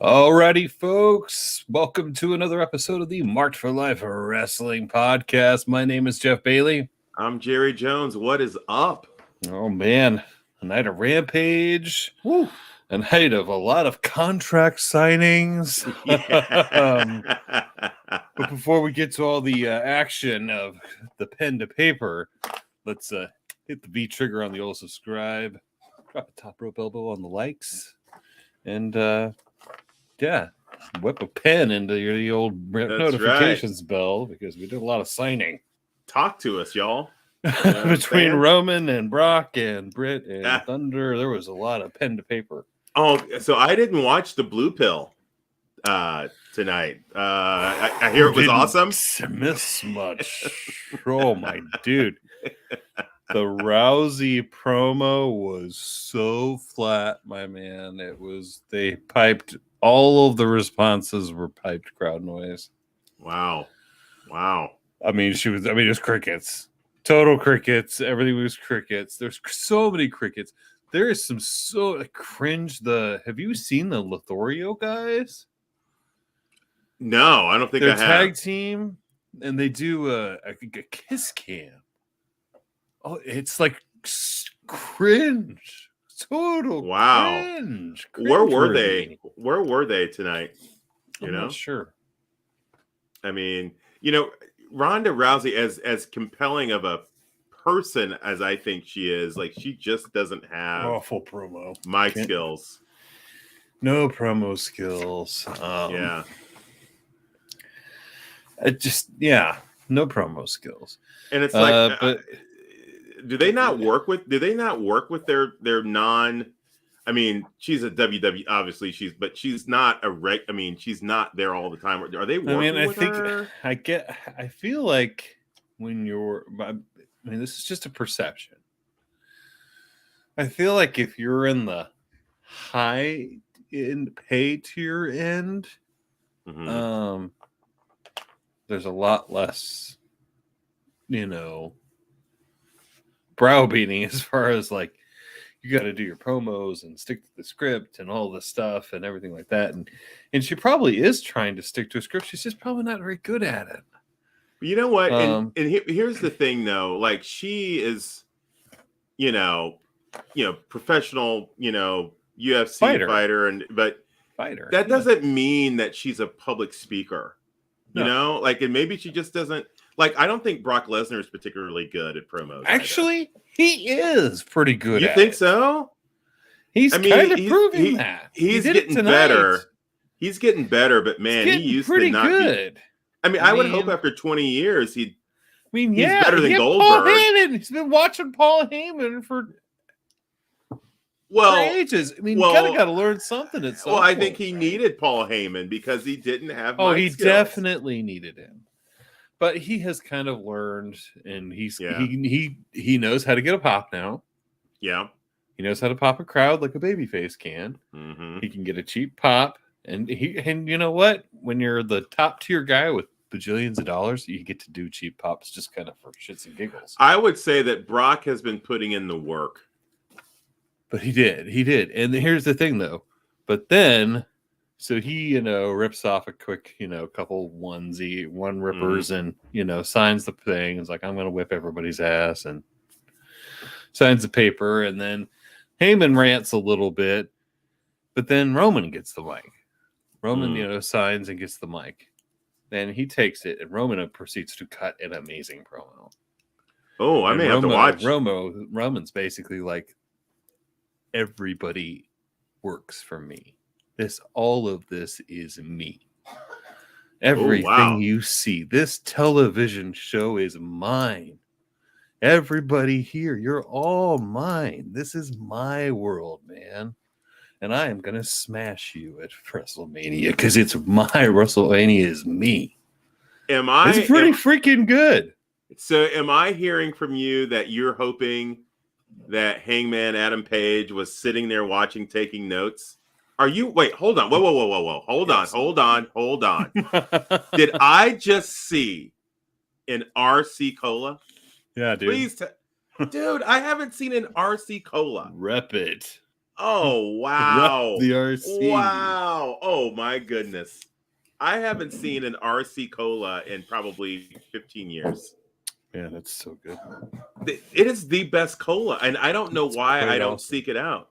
Alrighty, folks. Welcome to another episode of the Marked for Life Wrestling Podcast. My name is Jeff Bailey. I'm Jerry Jones. What is up? Oh, man. A night of Rampage. Woo. A night of a lot of contract signings. But before we get to all the action of the pen to paper, let's hit the V trigger on the old subscribe. Drop a top rope elbow on the likes. And, yeah, whip a pen into the old notifications bell because we did a lot of signing. Talk to us, y'all. Between Roman and Brock and Britt and Thunder, there was a lot of pen to paper. Oh, so I didn't watch the Blue Pill tonight. I hear it was awesome. Miss much. Oh, my dude. The Rousey promo was so flat, my man. They piped. All of the responses were piped crowd noise. Wow. I mean, it was crickets. Total crickets. Everything was crickets. There's so many crickets. There is some cringe. Have you seen the Lothario guys? No, I don't think They're I have. Tag team, and they do a kiss cam. Oh, it's like cringe. Total cringe. Where were they? Where were they tonight? I'm not sure. I mean, Ronda Rousey, as compelling of a person as I think she is, like she just doesn't have awful promo mic skills. No promo skills. No promo skills. And it's like, but do they not work with their non? I mean, she's a WWE, obviously but she's not she's not there all the time. Are they working with her? I feel like this is just a perception. I feel like if you're in the high end pay tier end, there's a lot less, browbeating as far as like you got to do your promos and stick to the script and all this stuff and everything like that. And she probably is trying to stick to a script. She's just probably not very good at it. You know what? And here's the thing, though. Like she is, professional, UFC fighter, but that doesn't mean that she's a public speaker. No. And maybe she just doesn't. Like, I don't think Brock Lesnar is particularly good at promos. Actually, he is pretty good at it. You think so? He's kind of proving that. He's getting better. He's getting better, but man, he used to not good. Be. I would hope after 20 years he's better than Goldberg. Paul Heyman. He's been watching Paul Heyman for ages. You kind of got to learn something at some point. I think he needed Paul Heyman because he didn't have he skills. Definitely needed him. But he has kind of learned, and he knows how to get a pop now. Yeah, he knows how to pop a crowd like a babyface can. Mm-hmm. He can get a cheap pop, and you know what? When you're the top tier guy with bajillions of dollars, you get to do cheap pops just kind of for shits and giggles. I would say that Brock has been putting in the work, but he did. And here's the thing, though. But then. So he, rips off a quick, couple one rippers and, signs the thing. It's like, I'm going to whip everybody's ass and signs the paper. And then Heyman rants a little bit, but then Roman gets the mic. Roman, signs and gets the mic. Then he takes it and Roman proceeds to cut an amazing promo. Oh, I may have to watch. Roman's basically like, everybody works for me. All of this is me. Everything you see, this television show is mine. Everybody here, you're all mine. This is my world, man. And I am going to smash you at WrestleMania because it's my WrestleMania is me. It's pretty freaking good. So am I hearing from you that you're hoping that Hangman Adam Page was sitting there watching, taking notes? Are you? Wait, hold on. Whoa. Hold on. Did I just see an RC Cola? Yeah, dude. Please, dude, I haven't seen an RC Cola. Rep it. Oh Rep wow. the RC. Wow. Oh my goodness. I haven't seen an RC Cola in probably 15 years. Yeah, that's so good. It is the best cola, and I don't know It's why quite I don't awesome. seek it out.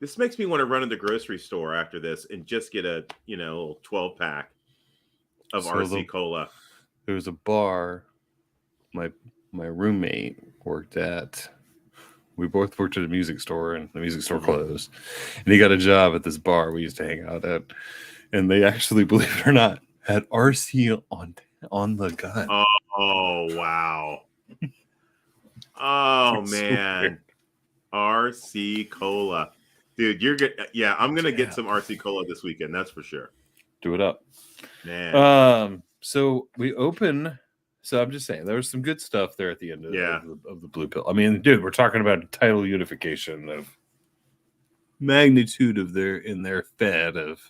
This makes me want to run to the grocery store after this and just get a 12 pack of RC Cola. There was a bar my roommate worked at. We both worked at a music store, and the music store closed. And he got a job at this bar we used to hang out at. And they actually, believe it or not, had RC on the gun. Oh wow. Oh It's so man. weird. RC Cola. Dude, you're good. Yeah, I'm gonna get some RC Cola this weekend, that's for sure. Do it up. Man. So we open. So I'm just saying there was some good stuff there at the end of the blue pill. I mean, dude, we're talking about title unification of magnitude of their fed of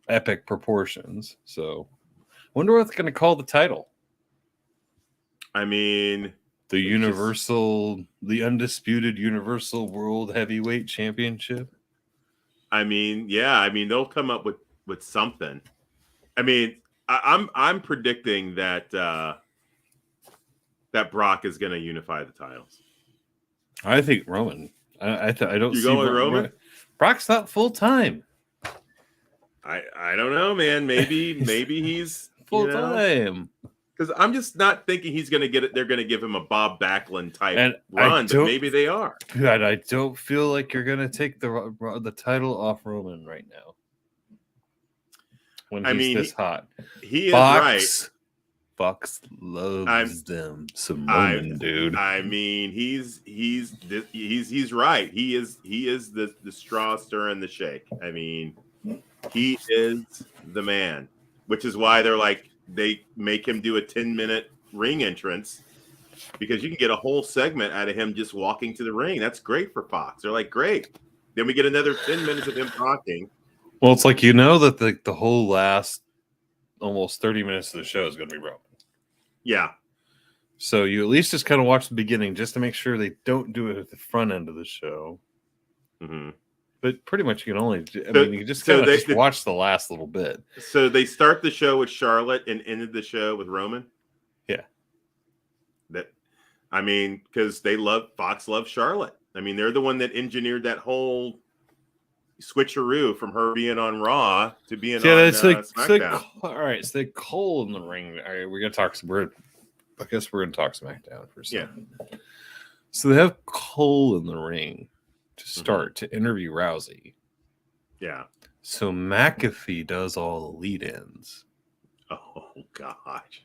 epic proportions. So wonder what they're gonna call the title. I mean, the undisputed Universal World Heavyweight Championship. I mean, yeah, I mean they'll come up with something. I mean, I'm predicting that that Brock is going to unify the titles. I think Roman. I don't. You see going with Roman? Brock's not full time. I don't know, man. Maybe he's full time. Because I'm just not thinking he's going to get it. They're going to give him a Bob Backlund type run, but maybe they are. God, I don't feel like you're going to take the title off Roman right now. When he's this hot, he is right. Fox loves them some Roman, dude. I mean, he's right. He is the straw stirring the shake. I mean, he is the man, which is why they make him do a 10-minute ring entrance because you can get a whole segment out of him just walking to the ring. That's great for Fox. They're like, great. Then we get another 10 minutes of him talking. Well, it's like that the whole last almost 30 minutes of the show is going to be Roman. Yeah. So you at least just kind of watch the beginning just to make sure they don't do it at the front end of the show. Mm-hmm. But pretty much you can only, you can just kind of just watch the last little bit. So they start the show with Charlotte and ended the show with Roman? Yeah. Because Fox loves Charlotte. I mean, they're the one that engineered that whole switcheroo from her being on Raw to being on SmackDown. All right, so they Cole in the ring. All right, we're gonna talk. I guess we're gonna talk SmackDown for a second. Yeah. So they have Cole in the ring to start to interview Rousey. Yeah. So McAfee does all the lead-ins. Oh gosh.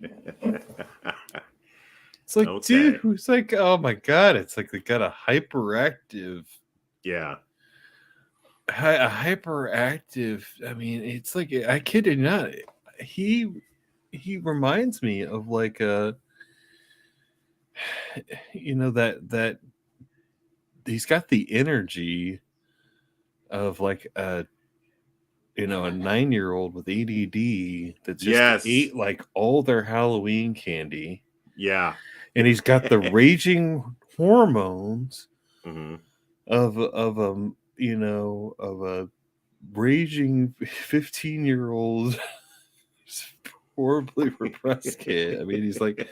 It's like, dude, it's like, oh my god, it's like they got a hyperactive. Yeah. A hyperactive. I mean, it's like, I kid you not. He reminds me of like that he's got the energy of like a 9-year-old with ADD that just ate like all their Halloween candy. Yeah. And he's got the raging hormones of a raging 15-year-old horribly repressed kid. I mean, he's like,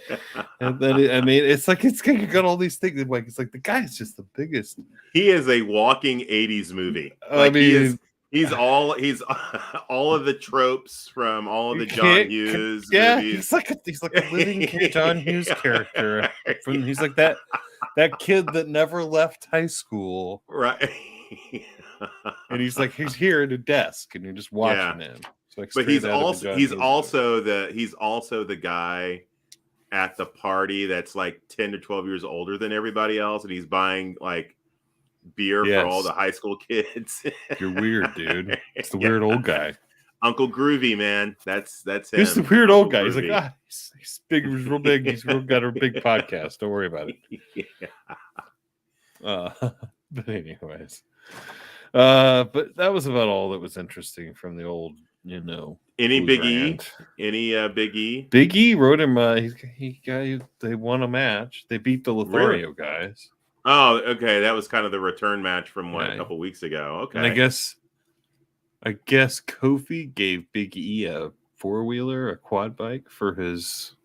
and then it's like it's got all these things. Like it's like the guy's just the biggest. He is a walking 80s movie. Like, I mean, he's all of the tropes from all of the John Hughes movies. He's like a living John Hughes character. He's like that kid that never left high school, right? And he's here at a desk, and you're just watching him. Like, but he's also the guy at the party that's like 10 to 12 years older than everybody else, and he's buying like beer for all the high school kids. You're weird, dude. It's the weird old guy. Uncle Groovy, man. That's him. He's the weird old guy. He's like, he's big, he's real big. He's got a big podcast. Don't worry about it. But anyways, but that was about all that was interesting from the old, Any Big E? Any Big E? Big E wrote him. They won a match. They beat the Lothario guys. Oh, okay. That was kind of the return match from a Yeah. couple weeks ago. Okay. And I guess Kofi gave Big E a 4-wheeler, a quad bike for his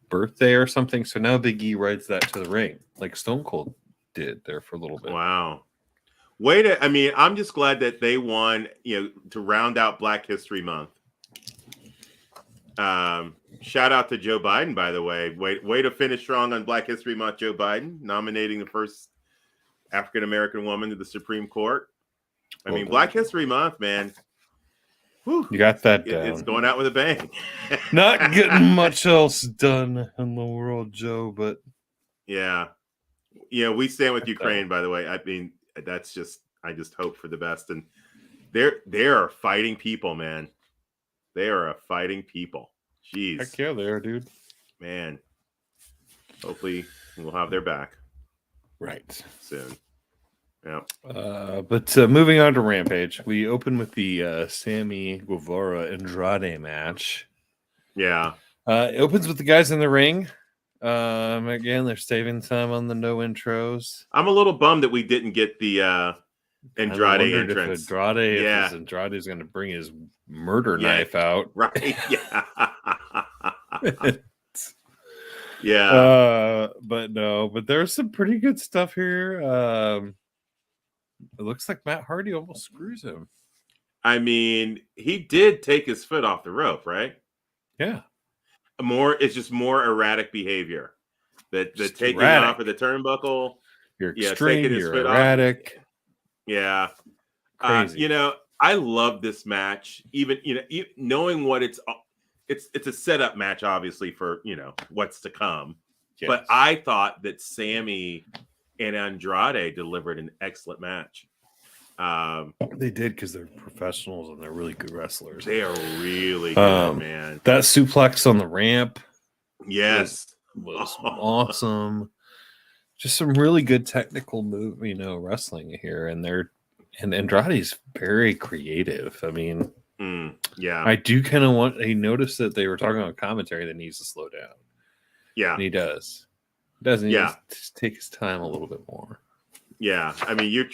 birthday or something. So now Big E rides that to the ring, like Stone Cold did there for a little bit. Wow. I'm just glad that they won, to round out Black History Month. Shout out to Joe Biden, by the way. Way to finish strong on Black History Month, Joe Biden, nominating the first African-American woman to the Supreme Court. Black History Month, man. Whew, you got that down. It's going out with a bang. Not getting much else done in the world, Joe, but yeah. We stand with Ukraine, by the way. That's just, I just hope for the best. And they are fighting people, man. They are a fighting people. Jeez. Heck yeah, they are, dude. Man. Hopefully we'll have their back. Right. Soon. Yeah. But moving on to Rampage, we open with the Sammy Guevara Andrade match. Yeah. It opens with the guys in the ring. Again, they're saving time on the no intros. I'm a little bummed that we didn't get the Andrade entrance. If Andrade is going to bring his murder knife out. Right. Yeah. Yeah. But there's some pretty good stuff here. It looks like Matt Hardy almost screws him. He did take his foot off the rope, right? Yeah. It's just more erratic behavior. The taking erratic. off of the turnbuckle. You're extreme, you're erratic. Off. Yeah. Crazy. I love this match. Even knowing what it's a setup match, obviously, for what's to come. Yes. But I thought that Sammy and Andrade delivered an excellent match. They did, because they're professionals and they're really good wrestlers. They are really good, man. That suplex on the ramp, yes, was awesome. Just some really good technical wrestling here, and Andrade's very creative. Yeah, I do kind of I noticed that they were talking about commentary that needs to slow down. Yeah, and he does. Doesn't he? Yeah, just take his time a little bit more. Yeah, you're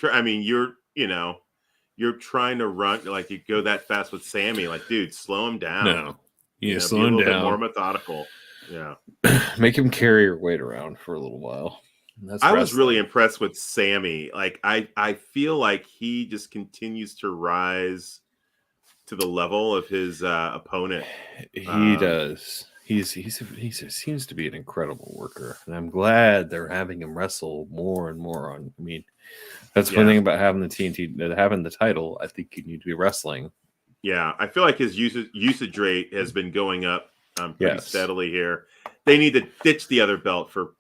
trying to run, like, you go that fast with Sammy. Like, dude, slow him down. No, slow be a him little down. Bit more methodical. Yeah, make him carry your weight around for a little while. I was really impressed with Sammy. Like, I feel like he just continues to rise to the level of his opponent. He does. He seems to be an incredible worker, and I'm glad they're having him wrestle more and more on. That's one thing about having the title. I think you need to be wrestling. Yeah, I feel like his usage rate has been going up pretty steadily here. They need to ditch the other belt for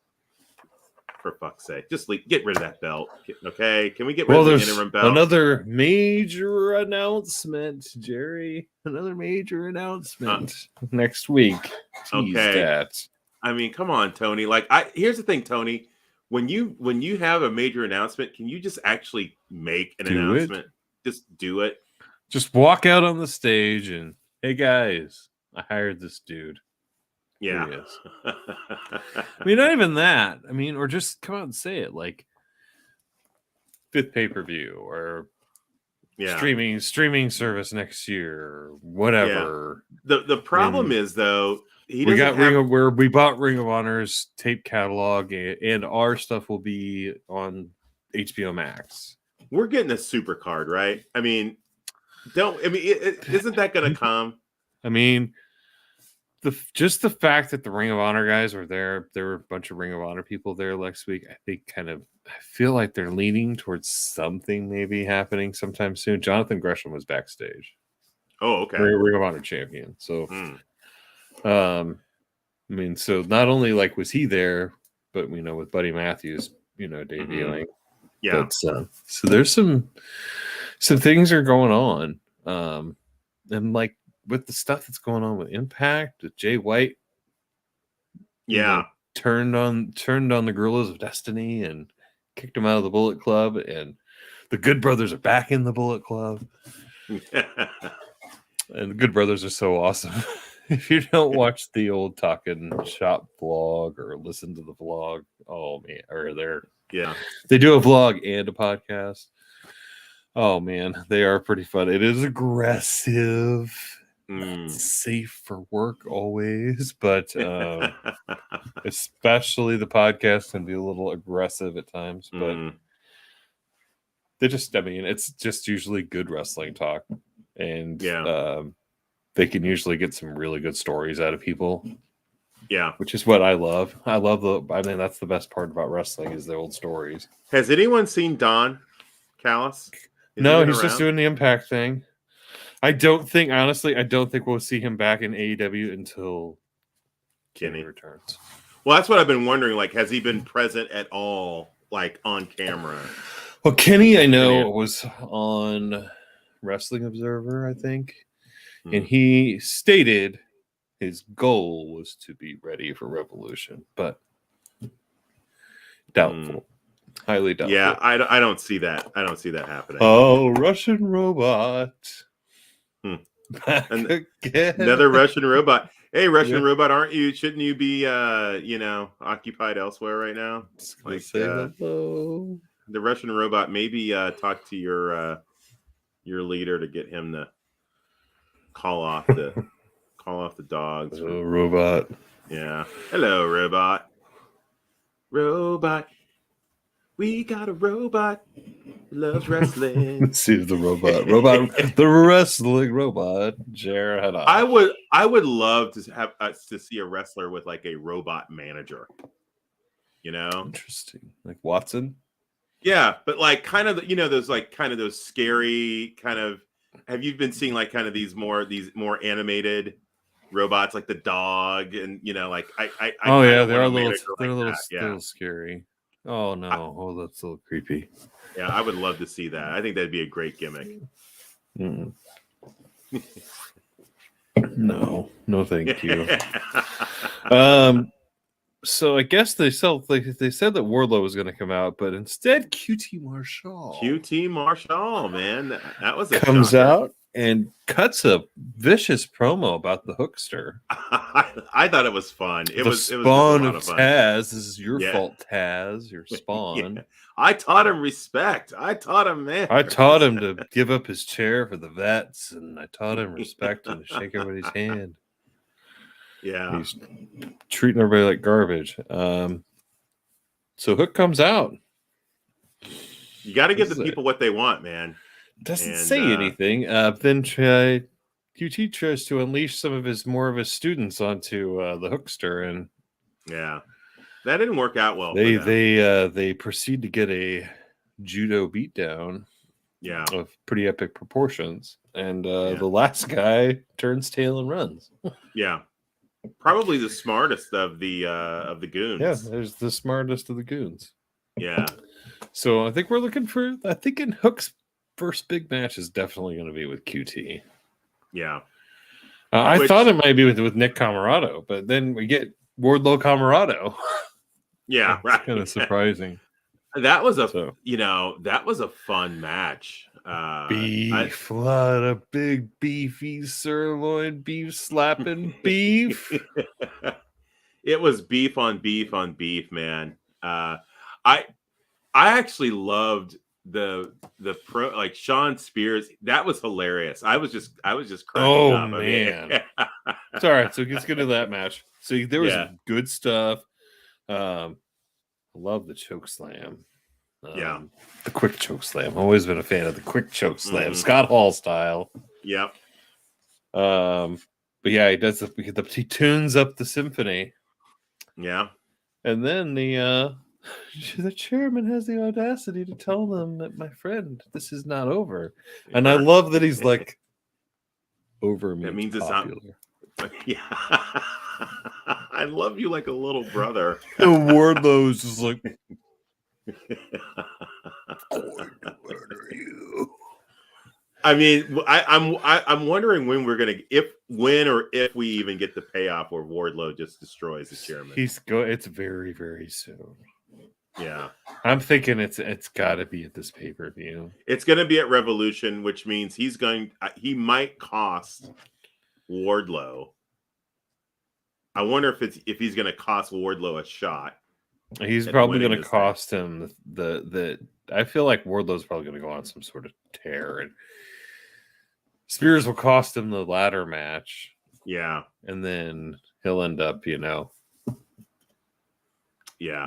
fuck's sake. Just get rid of that belt. Okay, can we get rid of the interim belt? Another major announcement, Jerry. Another major announcement next week. Okay. That. Come on, Tony. Here's the thing, Tony. When you have a major announcement, can you just actually make an announcement? Just do it. Just walk out on the stage and, hey guys, I hired this dude. Yeah. Here he is. Not even that. Or just come out and say it, like 5th pay-per-view or streaming service next year or whatever. Yeah. The problem is, though, we bought Ring of Honor's tape catalog, and our stuff will be on HBO Max. We're getting a super card, right? Isn't that going to come? Just the fact that the Ring of Honor guys were there were a bunch of Ring of Honor people there next week. I feel like they're leaning towards something maybe happening sometime soon. Jonathan Gresham was backstage. Oh, okay. Ring of Honor champion. So, so not only was he there, but with Buddy Matthews, debuting. Yeah. But, so there's some things are going on, and with the stuff that's going on with Impact, with Jay White, turned on the Gorillas of Destiny and kicked them out of the Bullet Club, and the Good Brothers are back in the Bullet Club. And the Good Brothers are so awesome. If you don't watch the old Talking Shop vlog or listen to the vlog, oh man, or Yeah. They do a vlog and a podcast. Oh man, they are pretty fun. It is aggressive. Not safe for work always, but especially the podcast can be a little aggressive at times. But they just, I mean, it's just usually good wrestling talk, and they can usually get some really good stories out of people. Yeah, which is what I love. I mean, that's the best part about wrestling is the old stories. Has anyone seen Don Callis? No, he's just doing the Impact thing. I don't think we'll see him back in AEW until Kenny returns. Well, that's what I've been wondering. Like, has he been present at all, like on camera? Well, Kenny, I know, was on Wrestling Observer, I think, and he stated his goal was to be ready for Revolution, but doubtful. Highly doubtful. Yeah, I don't see that. I don't see that happening. Oh, Russian robot. Back again. Another Russian robot. Hey, Russian robot, shouldn't you be occupied elsewhere right now? Like, say hello. The Russian robot, maybe talk to your leader to get him to call off the dogs. Hello, robot. Yeah. Hello, robot. Robot. We got a robot who loves wrestling. See the robot. The wrestling robot. Jared. I would love to have to see a wrestler with like a robot manager. You know? Interesting. Like Watson? Yeah, but like kind of those scary kind of, have you been seeing like kind of these more animated robots like the dog and they're a little scary. Oh no, that's a little creepy. Yeah, I would love to see that. I think that'd be a great gimmick. No, thank you. So I guess they said that Wardlow was going to come out, but instead QT Marshall, man, that was comes out and cuts a vicious promo about the Hookster. I thought it was fun. It was spawn of Taz. This is your fault, Taz. Your spawn. Yeah. I taught him respect. I taught him to give up his chair for the vets, and I taught him respect and to shake everybody's hand. Yeah, he's treating everybody like garbage. So Hook comes out. You got to give the people what they want, man. Doesn't say anything. Then QT tries to unleash some of his students onto the Hookster, and that didn't work out well. They proceed to get a judo beatdown. Yeah, of pretty epic proportions, and the last guy turns tail and runs. Yeah. Probably the smartest of the goons. Yeah, there's the smartest of the goons. Yeah. So I think in Hook's first big match is definitely going to be with QT. Yeah. I thought it might be with Nick Camarado, but then we get Wardlow Camarado. Yeah, right. Kind of surprising. That was a fun match. A lot of big beefy sirloin beef slapping beef. It was beef on beef on beef, man. I actually loved the pro, like Sean Spears. That was hilarious. I was just cracking up. Man. It's all right. So let's get to that match. So there was good stuff. I love the choke slam. The quick choke slam. I've always been a fan of the quick choke slam, Scott Hall style. Yep. But yeah, he does. He tunes up the symphony. Yeah. And then the chairman has the audacity to tell them that, my friend, this is not over. And I love that he's like, over means, that means popular. It's not. Yeah. I love you like a little brother. And Wardlow's just like, where are you? I mean, I'm wondering when we're gonna, if we even get the payoff where Wardlow just destroys the chairman. It's very, very soon. Yeah, I'm thinking it's got to be at this pay-per-view. It's going to be at Revolution, which means he might cost Wardlow. I wonder if he's going to cost Wardlow a shot. He's at probably winning going to this thing. cost him the. I feel like Wardlow's probably going to go on some sort of tear, and Spears will cost him the ladder match. Yeah. And then he'll end up, Yeah.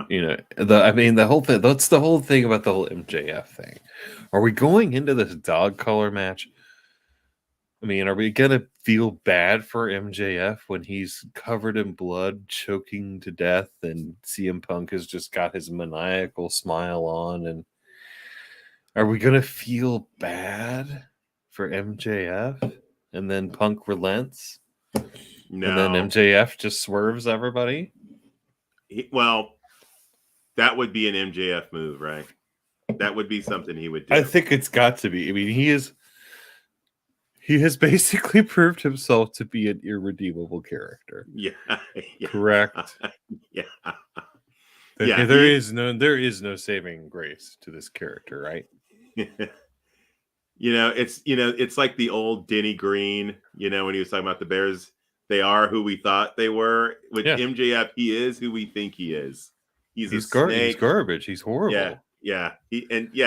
the whole thing. That's the whole thing about the whole MJF thing. Are we going into this dog collar match? I mean, are we going to feel bad for MJF when he's covered in blood, choking to death, and CM Punk has just got his maniacal smile on? And are we going to feel bad for MJF? And then Punk relents? No. And then MJF just swerves everybody? Well, that would be an MJF move, right? That would be something he would do. I think it's got to be. I mean, he has basically proved himself to be an irredeemable character. Yeah. Correct. Yeah. There is no saving grace to this character, right? It's like the old Denny Green, when he was talking about the Bears, they are who we thought they were. With MJF, he is who we think he is. He's a snake. He's garbage. He's horrible. Yeah.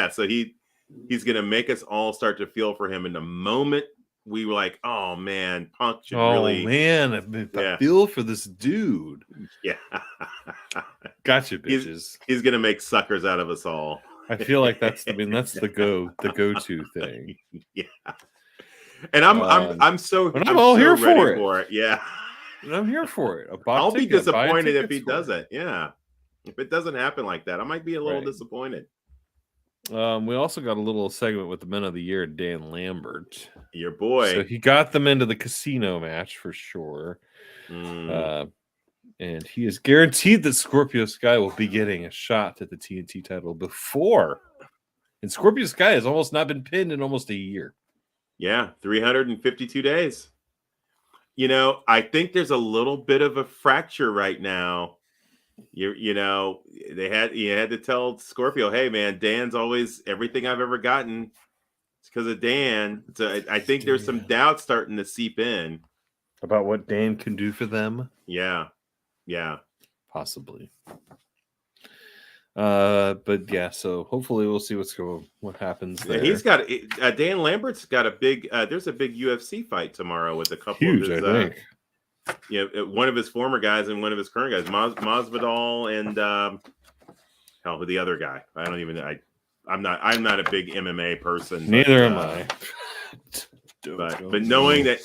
So he's gonna make us all start to feel for him in the moment we were like, oh man, Punk should really. Oh man, I feel for this dude. Yeah. Gotcha, bitches. He's gonna make suckers out of us all. I feel like that's the go-to thing. Yeah. And I'm so here ready for it. Yeah. And I'm here for it. I'll be disappointed if he doesn't. Yeah. If it doesn't happen like that, I might be a little disappointed. We also got a little segment with the Men of the Year, Dan Lambert. Your boy. So he got them into the casino match for sure. And he is guaranteed that Scorpio Sky will be getting a shot at the TNT title before. And Scorpio Sky has almost not been pinned in almost a year. Yeah, 352 days. I think there's a little bit of a fracture right now. You had to tell Scorpio, hey man, Dan's always everything I've ever gotten. It's because of Dan. So I think there's some doubt starting to seep in about what Dan can do for them. Yeah, possibly. But yeah, so hopefully we'll see what happens there. He's got Dan Lambert's got a big. There's a big UFC fight tomorrow with a couple of his. I think. One of his former guys and one of his current guys, Masvidal and the other guy. I don't even. I'm not a big MMA person. Neither am I. But knowing that,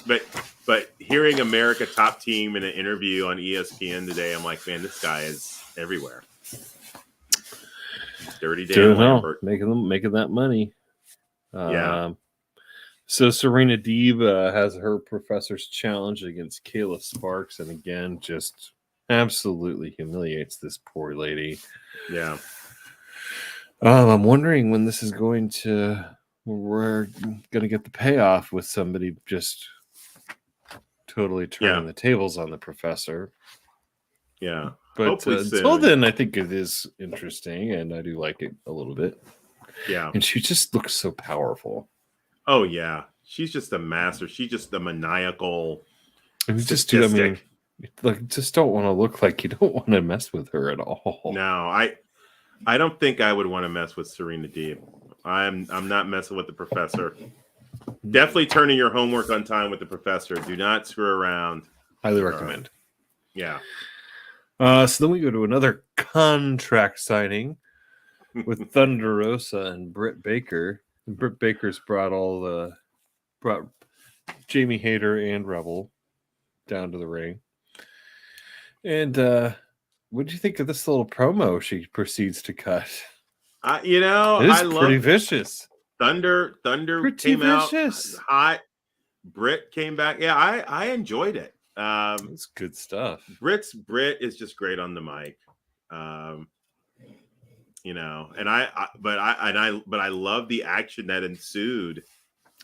but hearing America Top Team in an interview on ESPN today, I'm like, man, this guy is everywhere. Dirty Dan Lambert, making that money. So Serena Deeb has her professor's challenge against Kayla Sparks, and again, just absolutely humiliates this poor lady. Yeah. I'm wondering when this is going to. We're going to get the payoff with somebody just totally turning the tables on the professor. Yeah. But until then, I think it is interesting, and I do like it a little bit. Yeah. And she just looks so powerful. Oh, yeah. She's just a master. She's just a maniacal. Just don't want to look like you don't want to mess with her at all. No, I don't think I would want to mess with Serena Deeb. I'm not messing with the professor. Definitely turning your homework on time with the professor. Do not screw around. Highly recommend. Yeah. So then we go to another contract signing with Thunderosa and Britt Baker. And Britt Baker's brought Jamie Hayter and Rebel down to the ring. And what do you think of this little promo she proceeds to cut? I love pretty vicious. Thunder pretty came vicious. Out hot. Britt came back. Yeah, I enjoyed it. It's good stuff. Britt is just great on the mic. And I love the action that ensued.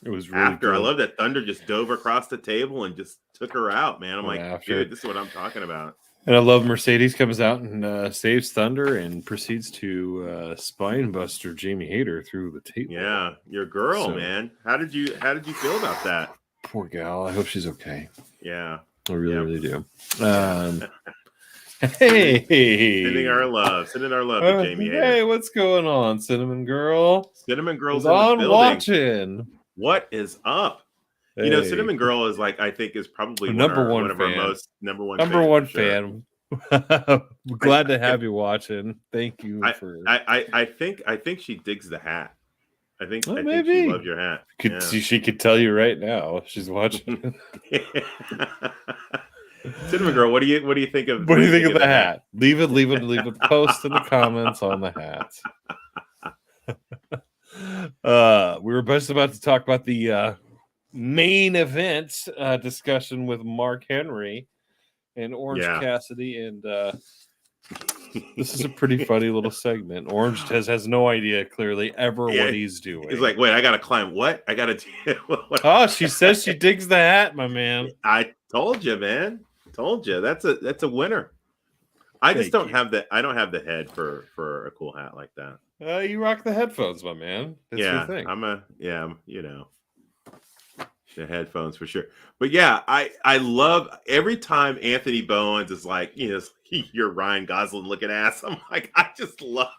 It was really after cool. I love that Thunder just dove across the table and just took her out, man. I'm like, dude, this is what I'm talking about. And I love Mercedes comes out and saves Thunder and proceeds to spine buster Jamie Hayter through the table. Yeah, your girl, man. How did you feel about that? Poor gal. I hope she's okay. Yeah. I really do. Sending our love to Jamie Hayter. Hey, what's going on, Cinnamon Girl? Cinnamon Girl's Is in the on building. watching. What is up? Hey. You know, Cinnamon Girl is like, I think is probably one of our most number one fan. Sure. Glad to have you watching. Thank you for. I think she digs the hat. I think maybe she loves your hat. She could tell you right now she's watching. Cinnamon Girl, what do you think of? What do you think of the hat? Leave a post in the comments on the hat. We were just about to talk about the main event discussion with Mark Henry and Orange Cassidy, and this is a pretty funny little segment. Orange has no idea clearly ever what he's doing. He's like, wait, I gotta climb what? I gotta do what? Oh, she says she digs the hat, my man. I told you, man. Told you. That's a winner. I just don't have the head for a cool hat like that. You rock the headphones, my man. That's your thing. The headphones for sure. But yeah, I love every time Anthony Bowens is like, you're Ryan Gosling looking ass. I'm like, I just love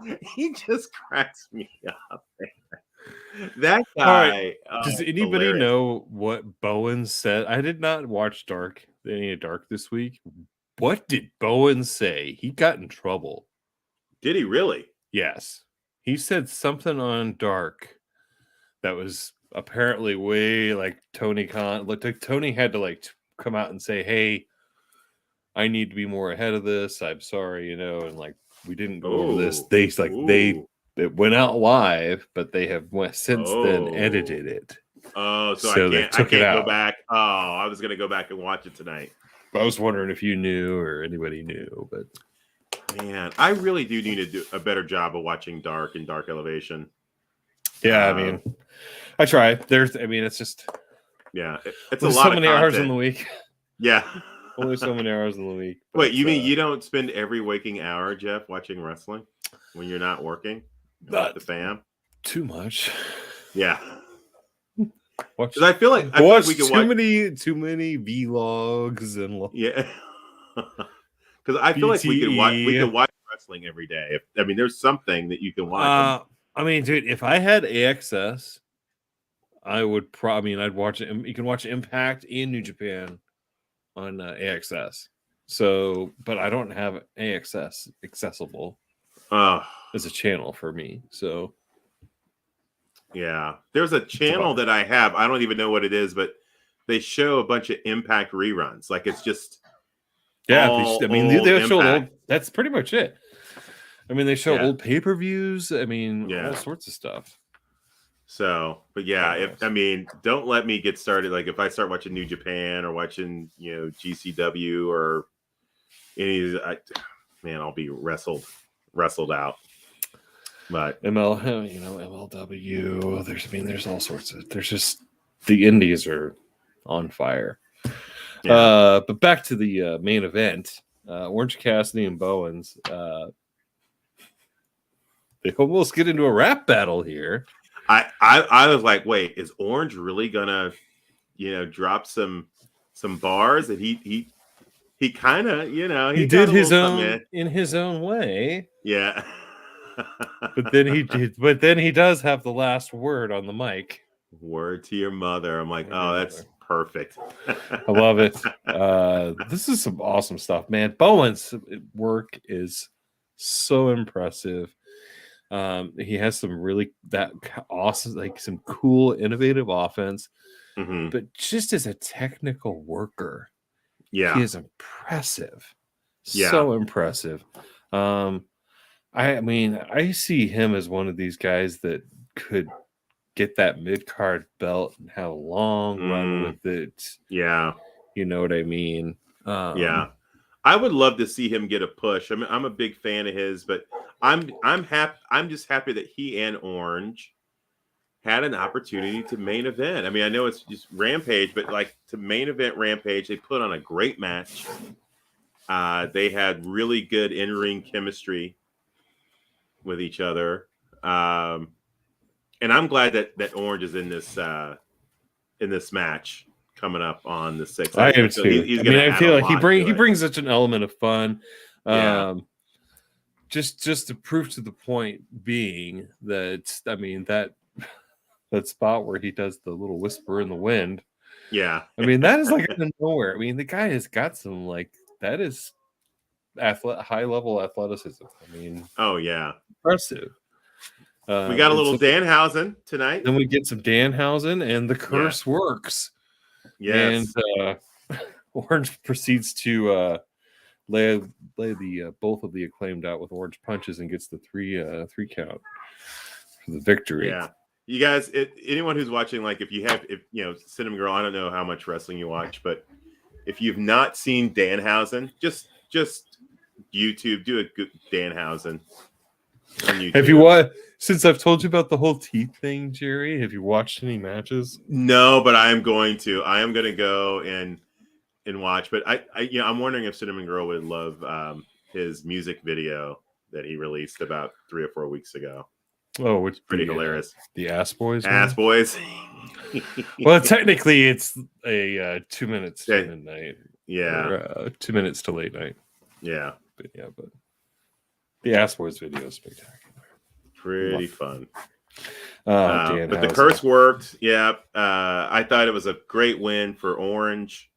it. He just cracks me up. That guy. Right. Does anybody know what Bowen said? I did not watch any of Dark this week. What did Bowen say? He got in trouble. Did he really? Yes. He said something on Dark that was apparently way like Tony Khan. Looked like Tony had to come out and say, "Hey, I need to be more ahead of this. I'm sorry, and we didn't go over this." It went out live, but they have since then edited it. Oh, so I can't go back. Oh, I was gonna go back and watch it tonight. I was wondering if you knew or anybody knew, but man, I really do need to do a better job of watching Dark and Dark Elevation. Yeah, I mean, I try. It's just it's a lot. So many hours in the week. Yeah, only so many hours in the week. Wait, you mean you don't spend every waking hour, Jeff, watching wrestling when you're not working? With the fam? Too much. Yeah. Because I feel like we can watch too many vlogs and because I feel like we can watch wrestling every day. There's something that you can watch. Dude, if I had AXS, I would I'd watch it. You can watch Impact and New Japan on AXS. So, but I don't have AXS accessible as a channel for me. So. Yeah, there's a channel that I have. I don't even know what it is, but they show a bunch of Impact reruns. Like it's just they show old. That's pretty much it. They show old pay-per-views. All sorts of stuff. So, but don't let me get started. Like if I start watching New Japan or watching GCW or any of these, I'll be wrestled out. But MLW, there's all sorts of. There's just the indies are on fire. Yeah. But back to the main event, Orange Cassidy and Bowens. They almost get into a rap battle here. I was like, wait, is Orange really gonna, drop some bars that he kind of, he did his own in his own way. Yeah. But then he does have the last word on the mic. Word to your mother. I'm like, oh, that's perfect. I love it. This is some awesome stuff, man. Bowen's work is so impressive. He has some really awesome, some cool, innovative offense. Mm-hmm. But just as a technical worker, he is impressive. Yeah. So impressive. I see him as one of these guys that could get that mid-card belt and have a long run with it. Yeah. You know what I mean? Yeah. I would love to see him get a push. I'm a big fan of his, but I'm just happy that he and Orange had an opportunity to main event. I know it's just Rampage, but to main event Rampage, they put on a great match. They had really good in-ring chemistry with each other, and I'm glad that Orange is in this match coming up on the 6th. I am so too. he's I gonna mean, I add feel a like he lot to it. brings such an element of fun. Yeah. Just to prove to the point being that, I mean, that spot where he does the little whisper in the wind. Yeah. I mean, that is like out of nowhere. I mean, the guy has got some, like, that is high level athleticism. I mean, Oh yeah. impressive. We got a little Danhausen tonight. Then we get some Danhausen, and the curse works. Yes. And Orange proceeds to lay the both of the Acclaimed out with orange punches and gets the three count for the victory. Yeah. You guys, anyone who's watching, like if Cinnamon Girl, I don't know how much wrestling you watch, but if you've not seen Danhausen, just YouTube, do a good Danhausen on YouTube. Have you watched, since I've told you about the whole teeth thing, Jerry, have you watched any matches? No, but I am going to. I am going to go and watch. But I'm wondering if Cinnamon Girl would love his music video that he released about 3 or 4 weeks ago. Oh, it's pretty hilarious. The Ass Boys. Ass Boys. Well, technically, it's a 2 minutes to midnight. Yeah. Or, 2 minutes to late night. Yeah. But the Ass Boys video is spectacular. Pretty fun. But the curse worked. Yeah. I thought it was a great win for Orange.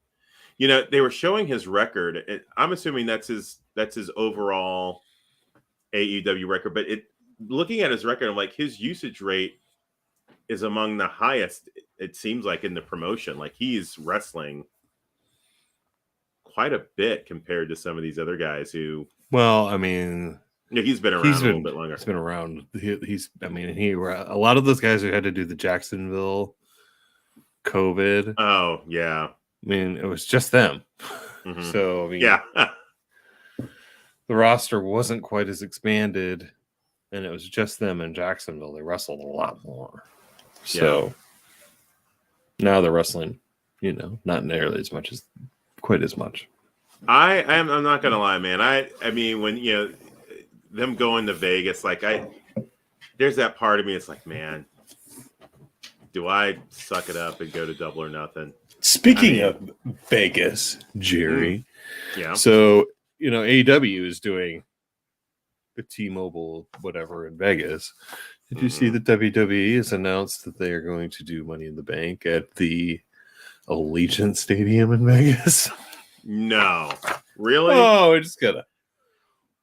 You know, they were showing his record. I'm assuming that's his overall AEW record. But looking at his record, I'm like, his usage rate is among the highest, it seems like, in the promotion. Like, he's wrestling quite a bit compared to some of these other guys who. Well, I mean, he's been around a little bit longer. He's been around. A lot of those guys who had to do the Jacksonville COVID. Oh, yeah. I mean, it was just them. Mm-hmm. So, I mean, yeah. The roster wasn't quite as expanded, and it was just them in Jacksonville. They wrestled a lot more. So now they're wrestling, not nearly as much quite as much. I'm not gonna lie, man. I mean, when them going to Vegas, like there's that part of me. It's like, man, do I suck it up and go to Double or Nothing? Speaking of Vegas, Jerry. Yeah. So AEW is doing the T-Mobile whatever in Vegas. Did you see that WWE has announced that they are going to do Money in the Bank at the Allegiant Stadium in Vegas? No, really? Oh, we're just gonna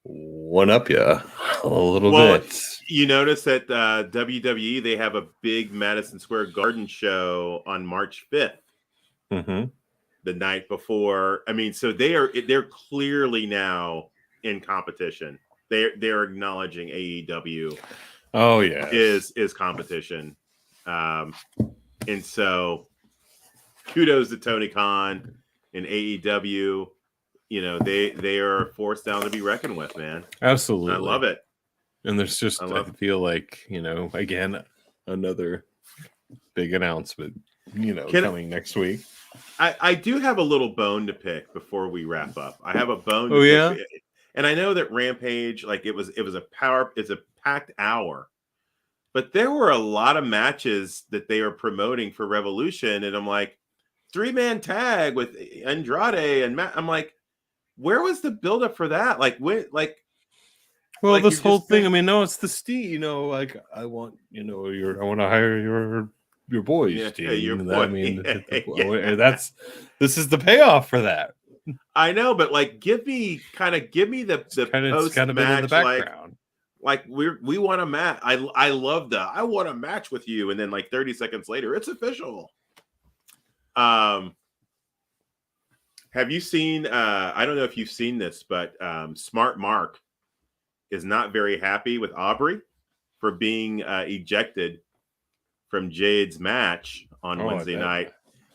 one up you a little bit. You notice that WWE, they have a big Madison Square Garden show on March 5th. Mm-hmm. The night before. I mean, so they're clearly now in competition. They're acknowledging AEW. Oh yeah, is competition, and so kudos to Tony Khan and AEW. They are a force down to be reckoned with, man. Absolutely, I love it. And there's just I feel like again another big announcement coming next week. I do have a little bone to pick before we wrap up. I have a bone. Oh yeah. And I know that Rampage, like it's a packed hour, but there were a lot of matches that they are promoting for Revolution, and I'm like, 3-man tag with Andrade and Matt. I'm like, where was the buildup for that? Like, well, this whole thing. I mean, no, it's the Steve. Like I want, I want to hire your boys. Yeah, your boy. I mean, this is the payoff for that. I know, but like, give me the post match, in the background. Like we want a match. I love that. I want a match with you, and then like 30 seconds later, it's official. Have you seen? I don't know if you've seen this, but Smart Mark is not very happy with Aubrey for being ejected from Jade's match on Wednesday night.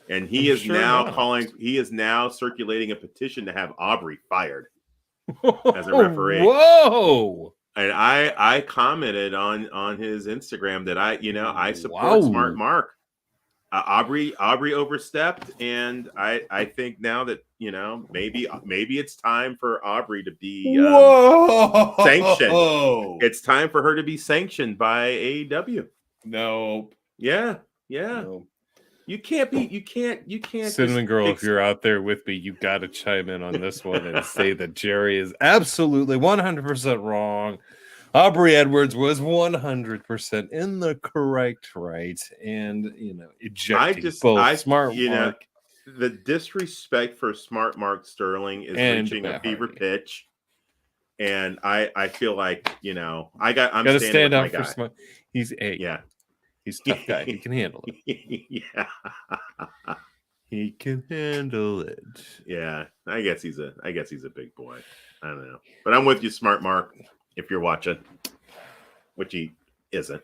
And he is now circulating a petition to have Aubrey fired as a referee. Whoa! And I commented on his Instagram that I support Smart Mark. Aubrey overstepped, and I think now that maybe it's time for Aubrey to be sanctioned. It's time for her to be sanctioned by AEW. No. Yeah. No. You can't. Cinnamon Girl, if you're out there with me, you got to chime in on this one and say that Jerry is absolutely 100% wrong. Aubrey Edwards was 100% in the correct right, and ejecting Smart Mark. The disrespect for Smart Mark Sterling is reaching a fever pitch, and I feel like I'm gotta stand up for Smart. He's a he's a tough guy. He can handle it. Yeah, he can handle it. Yeah, I guess he's a big boy. I don't know, but I'm with you, Smart Mark. If you're watching, which he isn't.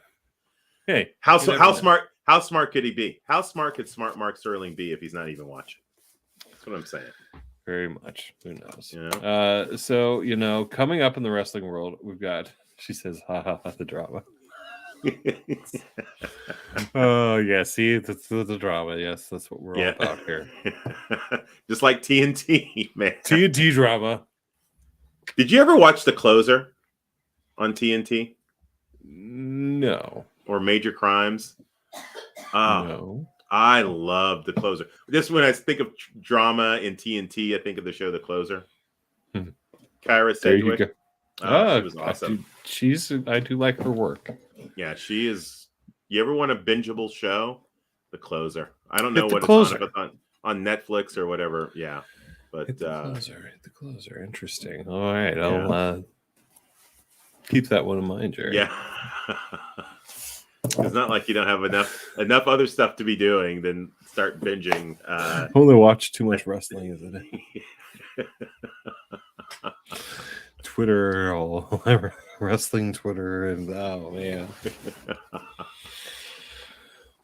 Hey, how smart could he be? How smart could Smart Mark Sterling be if he's not even watching? That's what I'm saying. Very much. Who knows? Yeah. So coming up in the wrestling world, we've got. She says, "Ha ha ha!" The drama. Oh yeah, see, that's the drama. Yes, that's what we're all about here. Just like TNT, man. TNT drama. Did you ever watch The Closer on TNT? No. Or Major Crimes? No. I love The Closer. Just when I think of drama in TNT, I think of the show The Closer. Kyra Sedgwick. There you go. She was awesome. I do like her work. Yeah, she is. You ever want a bingeable show? The Closer. I don't know what it's on Netflix or whatever. Yeah. But the closer. Interesting. All right. I'll keep that one in mind, Jerry. Yeah. It's not like you don't have enough other stuff to be doing than start binging. Only watch too much wrestling, isn't it? Twitter, all wrestling Twitter, and oh man.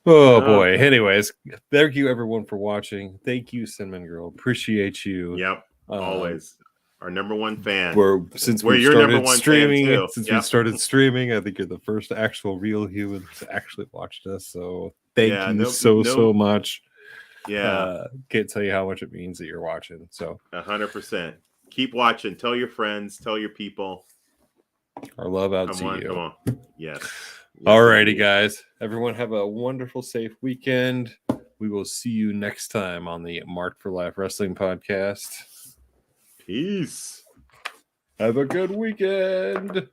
Oh boy. Anyways, thank you everyone for watching. Thank you, Cinnamon Girl. Appreciate you. Yep. Always. Our number one fan. Since we started streaming, I think you're the first actual real human to actually watched us. So thank you so much. Yeah. Can't tell you how much it means that you're watching. So 100%. Keep watching. Tell your friends. Tell your people. Our love out to you. Come on. Yes. Alrighty, guys. Everyone have a wonderful, safe weekend. We will see you next time on the Marked for Life Wrestling Podcast. Peace. Have a good weekend.